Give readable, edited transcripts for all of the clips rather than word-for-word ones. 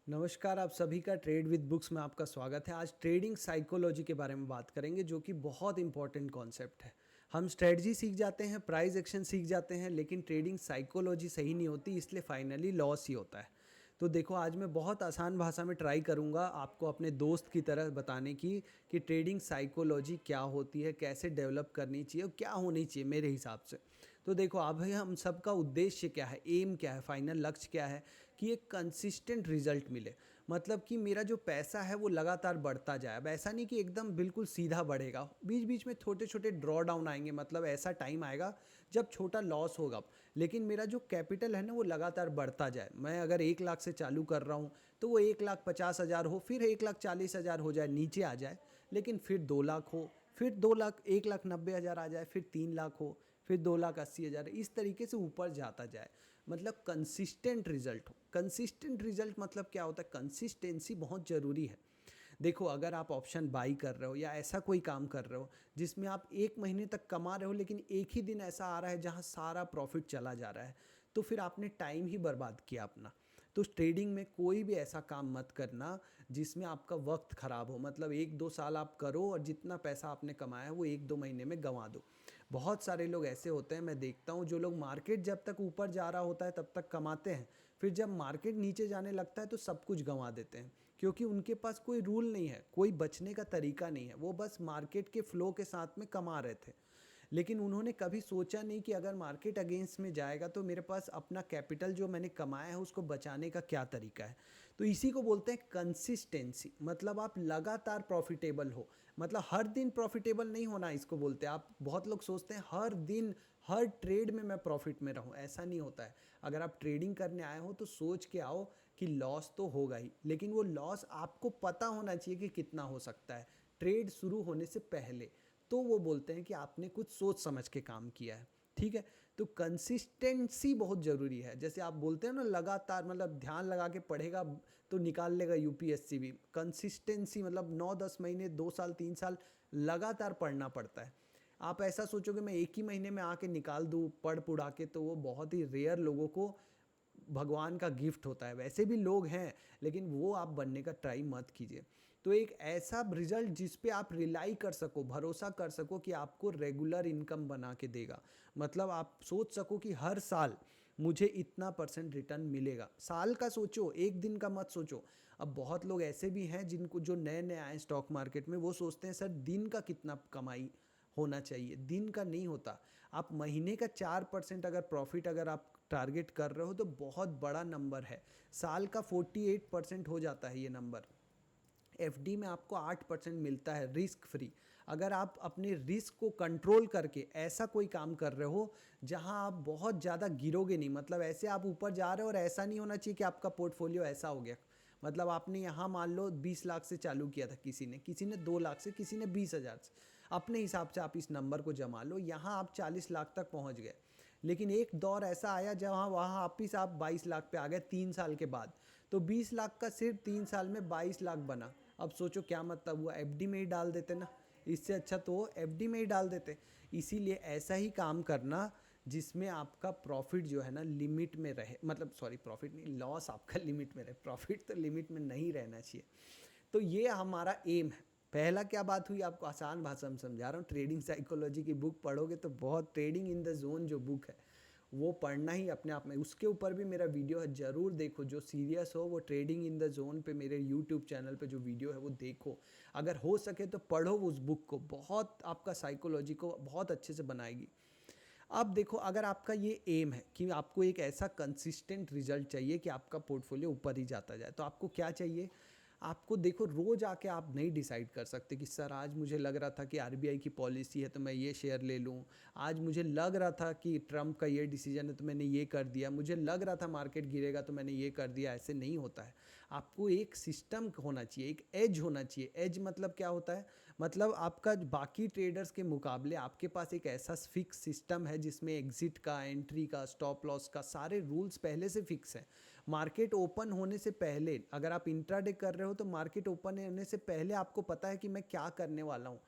नमस्कार, आप सभी का ट्रेड विद बुक्स में आपका स्वागत है। आज ट्रेडिंग साइकोलॉजी के बारे में बात करेंगे जो कि बहुत इंपॉर्टेंट कॉन्सेप्ट है। हम स्ट्रेटजी सीख जाते हैं, प्राइस एक्शन सीख जाते हैं, लेकिन ट्रेडिंग साइकोलॉजी सही नहीं होती, इसलिए फाइनली लॉस ही होता है। तो देखो, आज मैं बहुत आसान भाषा में ट्राई करूंगा आपको अपने दोस्त की तरह बताने की कि ट्रेडिंग साइकोलॉजी क्या होती है, कैसे डेवलप करनी चाहिए और क्या होनी चाहिए मेरे हिसाब से। तो देखो, अब हम सबका उद्देश्य क्या है, एम क्या है, फाइनल लक्ष्य क्या है कि एक कंसिस्टेंट रिजल्ट मिले। मतलब कि मेरा जो पैसा है वो लगातार बढ़ता जाए। अब ऐसा नहीं कि एकदम बिल्कुल सीधा बढ़ेगा, बीच बीच में छोटे छोटे ड्रॉ डाउन आएंगे। मतलब ऐसा टाइम आएगा जब छोटा लॉस होगा, लेकिन मेरा जो कैपिटल है ना वो लगातार बढ़ता जाए। मैं अगर 1 लाख से चालू कर रहा हूँ तो वो 1,50,000 हो, फिर 1,40,000 हो जाए, नीचे आ जाए, लेकिन फिर 2 लाख हो, फिर 2 लाख, 1,90,000 आ जाए, फिर 3 लाख हो, फिर 2,80,000, इस तरीके से ऊपर जाता जाए। मतलब कंसिस्टेंट रिजल्ट हो। कंसिस्टेंट रिजल्ट मतलब क्या होता है? कंसिस्टेंसी बहुत ज़रूरी है। देखो, अगर आप ऑप्शन बाई कर रहे हो या ऐसा कोई काम कर रहे हो जिसमें आप 1 महीने तक कमा रहे हो, लेकिन एक ही दिन ऐसा आ रहा है जहां सारा प्रॉफिट चला जा रहा है, तो फिर आपने टाइम ही बर्बाद किया अपना। तो ट्रेडिंग में कोई भी ऐसा काम मत करना जिसमें आपका वक्त खराब हो। मतलब 1-2 साल आप करो और जितना पैसा आपने कमाया है वो 1-2 महीने में गंवा दो। बहुत सारे लोग ऐसे होते हैं, मैं देखता हूँ, जो लोग मार्केट जब तक ऊपर जा रहा होता है तब तक कमाते हैं, फिर जब मार्केट नीचे जाने लगता है तो सब कुछ गंवा देते हैं। क्योंकि उनके पास कोई रूल नहीं है, कोई बचने का तरीका नहीं है, वो बस मार्केट के फ्लो के साथ में कमा रहे थे। लेकिन उन्होंने कभी सोचा नहीं कि अगर मार्केट अगेंस्ट में जाएगा तो मेरे पास अपना कैपिटल जो मैंने कमाया है उसको बचाने का क्या तरीका है। तो इसी को बोलते हैं कंसिस्टेंसी। मतलब आप लगातार प्रॉफिटेबल हो। मतलब हर दिन प्रॉफिटेबल नहीं होना इसको बोलते हैं। आप, बहुत लोग सोचते हैं हर दिन हर ट्रेड में मैं प्रॉफिट में रहूं, ऐसा नहीं होता है। अगर आप ट्रेडिंग करने आए हो तो सोच के आओ कि लॉस तो होगा ही, लेकिन वो लॉस आपको पता होना चाहिए कि कितना हो सकता है ट्रेड शुरू होने से पहले। तो वो बोलते हैं कि आपने कुछ सोच समझ के काम किया है। ठीक है। तो कंसिस्टेंसी बहुत ज़रूरी है। जैसे आप बोलते हैं ना, लगातार, मतलब ध्यान लगा के पढ़ेगा तो निकाल लेगा यूपीएससी भी। कंसिस्टेंसी मतलब 9-10 महीने, 2 साल, 3 साल लगातार पढ़ना पड़ता है। आप ऐसा सोचोगे मैं एक ही महीने में आके निकाल दूँ पढ़ पुढ़ा के, तो वो बहुत ही रेयर लोगों को भगवान का गिफ्ट होता है। वैसे भी लोग हैं, लेकिन वो आप बनने का ट्राई मत कीजिए। तो एक ऐसा रिजल्ट जिस पे आप रिलाई कर सको, भरोसा कर सको कि आपको रेगुलर इनकम बना के देगा। मतलब आप सोच सको कि हर साल मुझे इतना % रिटर्न मिलेगा। साल का सोचो, एक दिन का मत सोचो। अब बहुत लोग ऐसे भी हैं जिनको, जो नए नए आए स्टॉक मार्केट में, वो सोचते हैं सर दिन का कितना कमाई होना चाहिए। दिन का नहीं होता। आप महीने का 4% अगर प्रॉफिट अगर आप टारगेट कर रहे हो तो बहुत बड़ा नंबर है। साल का 48% हो जाता है ये नंबर। एफडी में आपको 8% मिलता है रिस्क फ्री। अगर आप अपने रिस्क को कंट्रोल करके ऐसा कोई काम कर रहे हो जहां आप बहुत ज़्यादा गिरोगे नहीं, मतलब ऐसे आप ऊपर जा रहे हो और ऐसा नहीं होना चाहिए कि आपका पोर्टफोलियो ऐसा हो गया। मतलब आपने यहाँ मान लो 20 लाख से चालू किया था, किसी ने 2 लाख से, किसी ने 20,000 से। अपने हिसाब से आप इस नंबर को जमा लो। यहाँ आप 40 लाख तक पहुँच गए, लेकिन एक दौर ऐसा आया जहाँ वहाँ वापिस आप 22 लाख पे आ गए 3 साल के बाद। तो 20 लाख का सिर्फ 3 साल में 22 लाख बना। अब सोचो क्या मतलब हुआ। एफडी में ही डाल देते ना, इससे अच्छा तो एफडी में ही डाल देते। इसीलिए ऐसा ही काम करना जिसमें आपका प्रॉफिट जो है ना लिमिट में रहे। मतलब सॉरी, प्रॉफिट नहीं, लॉस आपका लिमिट में रहे। प्रॉफिट तो लिमिट में नहीं रहना चाहिए। तो ये हमारा एम है। पहला क्या बात हुई, आपको आसान भाषा में समझा रहा हूँ। ट्रेडिंग साइकोलॉजी की बुक पढ़ोगे तो बहुत, ट्रेडिंग इन द जोन जो बुक है वो पढ़ना ही अपने आप में, उसके ऊपर भी मेरा वीडियो है, ज़रूर देखो। जो सीरियस हो वो ट्रेडिंग इन द जोन पे मेरे यूट्यूब चैनल पे जो वीडियो है वो देखो। अगर हो सके तो पढ़ो उस बुक को, बहुत आपका साइकोलॉजी को बहुत अच्छे से बनाएगी। अब देखो, अगर आपका ये एम है कि आपको एक ऐसा कंसिस्टेंट रिजल्ट चाहिए कि आपका पोर्टफोलियो ऊपर ही जाता जाए, तो आपको क्या चाहिए? आपको देखो, रोज आके आप नहीं डिसाइड कर सकते कि सर आज मुझे लग रहा था कि आरबीआई की पॉलिसी है तो मैं ये शेयर ले लूँ, आज मुझे लग रहा था कि ट्रम्प का ये डिसीजन है तो मैंने ये कर दिया, मुझे लग रहा था मार्केट गिरेगा तो मैंने ये कर दिया। ऐसे नहीं होता है। आपको एक सिस्टम होना चाहिए, एक एज होना चाहिए। एज मतलब क्या होता है? मतलब आपका बाकी ट्रेडर्स के मुकाबले आपके पास एक ऐसा फिक्स सिस्टम है जिसमें एग्जिट का, एंट्री का, स्टॉप लॉस का सारे रूल्स पहले से फिक्स हैं। मार्केट ओपन होने से पहले, अगर आप इंट्राडे कर रहे हो तो मार्केट ओपन होने से पहले आपको पता है कि मैं क्या करने वाला हूँ।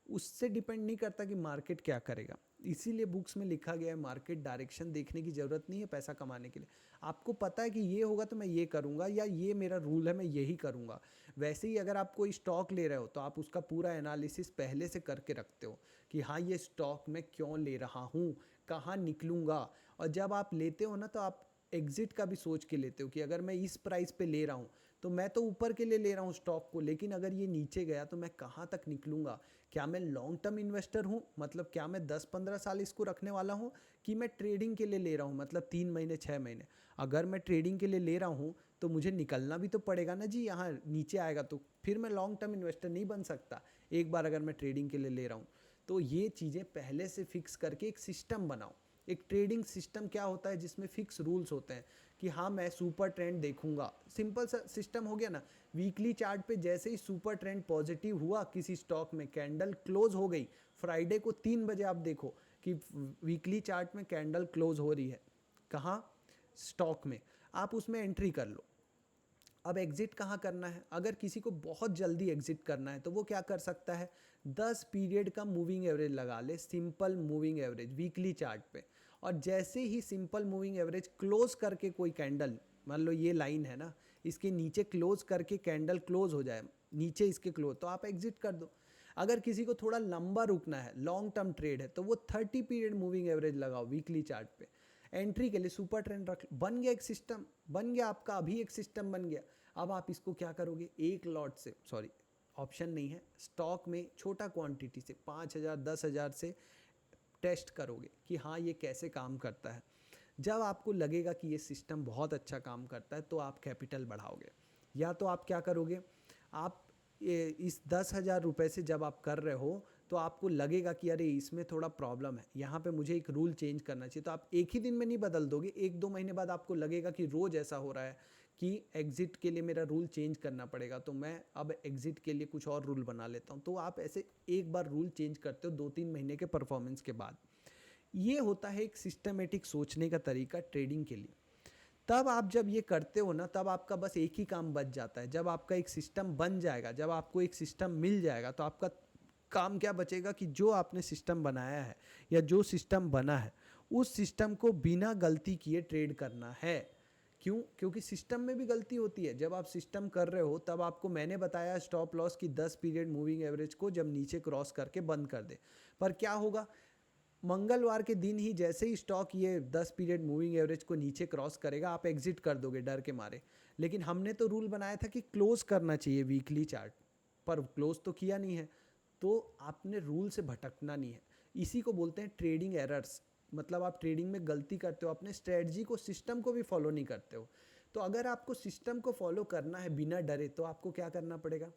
उससे डिपेंड नहीं करता कि मार्केट क्या करेगा। इसीलिए बुक्स में लिखा गया है मार्केट डायरेक्शन देखने की ज़रूरत नहीं है पैसा कमाने के लिए। आपको पता है कि ये होगा तो मैं ये करूँगा, या ये मेरा रूल है मैं यही करूँगा। वैसे ही अगर आप कोई स्टॉक ले रहे हो तो आप उसका पूरा एनालिसिस पहले से करके रखते हो कि हाँ ये स्टॉक मैं क्यों ले रहा हूँ, कहाँ निकलूँगा। और जब आप लेते हो ना तो आप एग्जिट का भी सोच के लेते हो कि अगर मैं इस प्राइस पे ले रहा हूँ तो मैं तो ऊपर के लिए ले रहा हूँ स्टॉक को, लेकिन अगर ये नीचे गया तो मैं कहाँ तक निकलूँगा। क्या मैं लॉन्ग टर्म इन्वेस्टर हूँ, मतलब क्या मैं 10-15 साल इसको रखने वाला हूँ, कि मैं ट्रेडिंग के लिए ले रहा हूँ, मतलब 3 महीने 6 महीने। अगर मैं ट्रेडिंग के लिए ले रहा हूँ तो मुझे निकलना भी तो पड़ेगा ना जी, यहाँ नीचे आएगा तो फिर मैं लॉन्ग टर्म इन्वेस्टर नहीं बन सकता एक बार अगर मैं ट्रेडिंग के लिए ले रहा हूँ। तो ये चीज़ें पहले से फिक्स करके एक सिस्टम बनाओ। एक ट्रेडिंग सिस्टम क्या होता है जिसमें फिक्स रूल्स होते हैं कि हाँ मैं सुपर ट्रेंड देखूंगा, सिंपल सा सिस्टम हो गया ना। वीकली चार्ट पे जैसे ही सुपर ट्रेंड पॉजिटिव हुआ किसी स्टॉक में, कैंडल क्लोज हो गई, फ्राइडे को 3 बजे आप देखो कि वीकली चार्ट में कैंडल क्लोज हो रही है, कहाँ, स्टॉक में, आप उसमें एंट्री कर लो। अब एग्जिट कहाँ करना है, अगर किसी को बहुत जल्दी एग्जिट करना है तो वो क्या कर सकता है, 10 पीरियड का मूविंग एवरेज लगा ले, simple moving average weekly chart पे। और जैसे ही सिंपल मूविंग एवरेज क्लोज करके कोई कैंडल, मान लो ये लाइन है ना, इसके नीचे क्लोज करके कैंडल क्लोज हो जाए नीचे इसके क्लोज, तो आप एग्जिट कर दो। अगर किसी को थोड़ा लंबा रुकना है, लॉन्ग टर्म ट्रेड है, तो वो 30 पीरियड मूविंग एवरेज लगाओ वीकली चार्ट पे। एंट्री के लिए सुपर ट्रेंड रख, बन गया एक सिस्टम, बन गया आपका, अभी एक सिस्टम बन गया। अब आप इसको क्या करोगे, एक लॉट से, सॉरी ऑप्शन नहीं है, स्टॉक में छोटा क्वांटिटी से 5,000 10,000 से टेस्ट करोगे कि हाँ ये कैसे काम करता है। जब आपको लगेगा कि ये सिस्टम बहुत अच्छा काम करता है तो आप कैपिटल बढ़ाओगे। या तो आप क्या करोगे, आप इस 10,000 रुपये से जब आप कर रहे हो तो आपको लगेगा कि अरे इसमें थोड़ा प्रॉब्लम है, यहाँ पे मुझे एक रूल चेंज करना चाहिए, तो आप एक ही दिन में नहीं बदल दोगे, 1-2 महीने बाद आपको लगेगा कि रोज़ ऐसा हो रहा है कि एग्ज़िट के लिए मेरा रूल चेंज करना पड़ेगा, तो मैं अब एग्ज़िट के लिए कुछ और रूल बना लेता हूँ। तो आप ऐसे एक बार रूल चेंज करते हो 2-3 महीने के परफॉर्मेंस के बाद। ये होता है एक सिस्टमेटिक सोचने का तरीका ट्रेडिंग के लिए। तब आप जब ये करते हो ना, तब आपका बस एक ही काम बच जाता है। जब आपका एक सिस्टम बन जाएगा, जब आपको एक सिस्टम मिल जाएगा, तो आपका काम क्या बचेगा कि जो आपने सिस्टम बनाया है या जो सिस्टम बना है उस सिस्टम को बिना गलती किए ट्रेड करना है। क्यों, क्योंकि सिस्टम में भी गलती होती है। जब आप सिस्टम कर रहे हो तब आपको मैंने बताया स्टॉप लॉस की 10 पीरियड मूविंग एवरेज को जब नीचे क्रॉस करके बंद कर दे, पर क्या होगा, मंगलवार के दिन ही जैसे ही स्टॉक ये 10 पीरियड मूविंग एवरेज को नीचे क्रॉस करेगा आप एग्जिट कर दोगे डर के मारे। लेकिन हमने तो रूल बनाया था कि क्लोज करना चाहिए वीकली चार्ट, पर क्लोज तो किया नहीं है, तो आपने रूल से भटकना नहीं है। इसी को बोलते हैं ट्रेडिंग एरर्स, मतलब आप ट्रेडिंग में गलती करते हो, अपने स्ट्रेटजी को, सिस्टम को भी फॉलो नहीं करते हो। तो अगर आपको सिस्टम को फॉलो करना है बिना डरे तो आपको क्या करना पड़ेगा,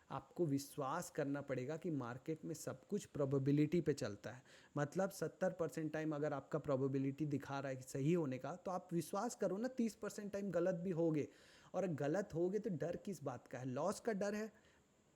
आपको विश्वास करना पड़ेगा कि मार्केट में सब कुछ प्रोबेबिलिटी पे चलता है। मतलब 70% टाइम अगर आपका प्रोबेबिलिटी दिखा रहा है कि सही होने का, तो आप विश्वास करो ना 30% टाइम गलत भी होगे। और गलत होगे तो डर किस बात का है, लॉस का डर है,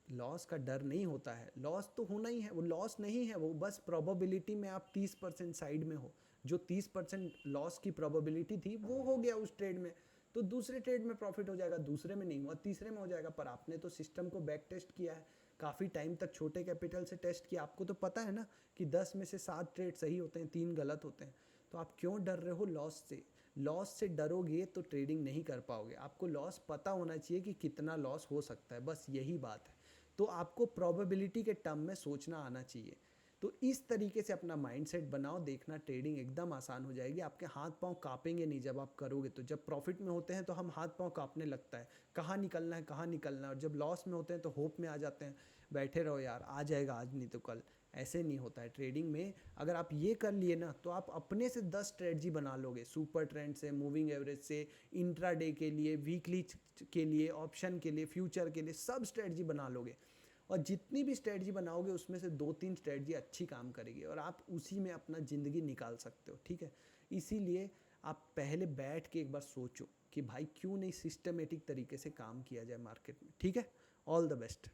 लॉस का डर नहीं होता है, लॉस तो होना ही है, वो लॉस नहीं है, वो बस प्रोबेबिलिटी में आप 30% साइड में हो। जो 30% लॉस की प्रोबेबिलिटी थी वो हो गया उस ट्रेड में, तो दूसरे ट्रेड में प्रॉफिट हो जाएगा, दूसरे में नहीं हुआ, तीसरे में हो जाएगा। पर आपने तो सिस्टम को बैक टेस्ट किया है, काफ़ी टाइम तक छोटे कैपिटल से टेस्ट किया, आपको तो पता है ना कि 10 में से 7 ट्रेड सही होते हैं, 3 गलत होते हैं। तो आप क्यों डर रहे हो लॉस से, लॉस से डरोगे तो ट्रेडिंग नहीं कर पाओगे। आपको लॉस पता होना चाहिए कि कितना लॉस हो सकता है, बस यही बात है। तो आपको प्रोबेबिलिटी के टर्म में सोचना आना चाहिए। तो इस तरीके से अपना माइंडसेट बनाओ, देखना ट्रेडिंग एकदम आसान हो जाएगी। आपके हाथ पांव कांपेंगे नहीं जब आप करोगे। तो जब प्रॉफिट में होते हैं तो हम हाथ पांव कांपने लगता है, कहाँ निकलना है कहाँ निकलना है, और जब लॉस में होते हैं तो होप में आ जाते हैं, बैठे रहो यार, आ जाएगा आज नहीं तो कल। ऐसे नहीं होता है ट्रेडिंग में। अगर आप ये कर लिए ना तो आप अपने से 10 स्ट्रेटजी बना लोगे, सुपर ट्रेंड से, मूविंग एवरेज से, इंट्राडे के लिए, वीकली के लिए, ऑप्शन के लिए, फ्यूचर के लिए, सब स्ट्रेटजी बना लोगे। और जितनी भी स्ट्रेटजी बनाओगे उसमें से 2-3 स्ट्रेटजी अच्छी काम करेगी और आप उसी में अपना ज़िंदगी निकाल सकते हो, ठीक है। इसीलिए आप पहले बैठ के एक बार सोचो कि भाई क्यों नहीं सिस्टमेटिक तरीके से काम किया जाए मार्केट में, ठीक है। All the best.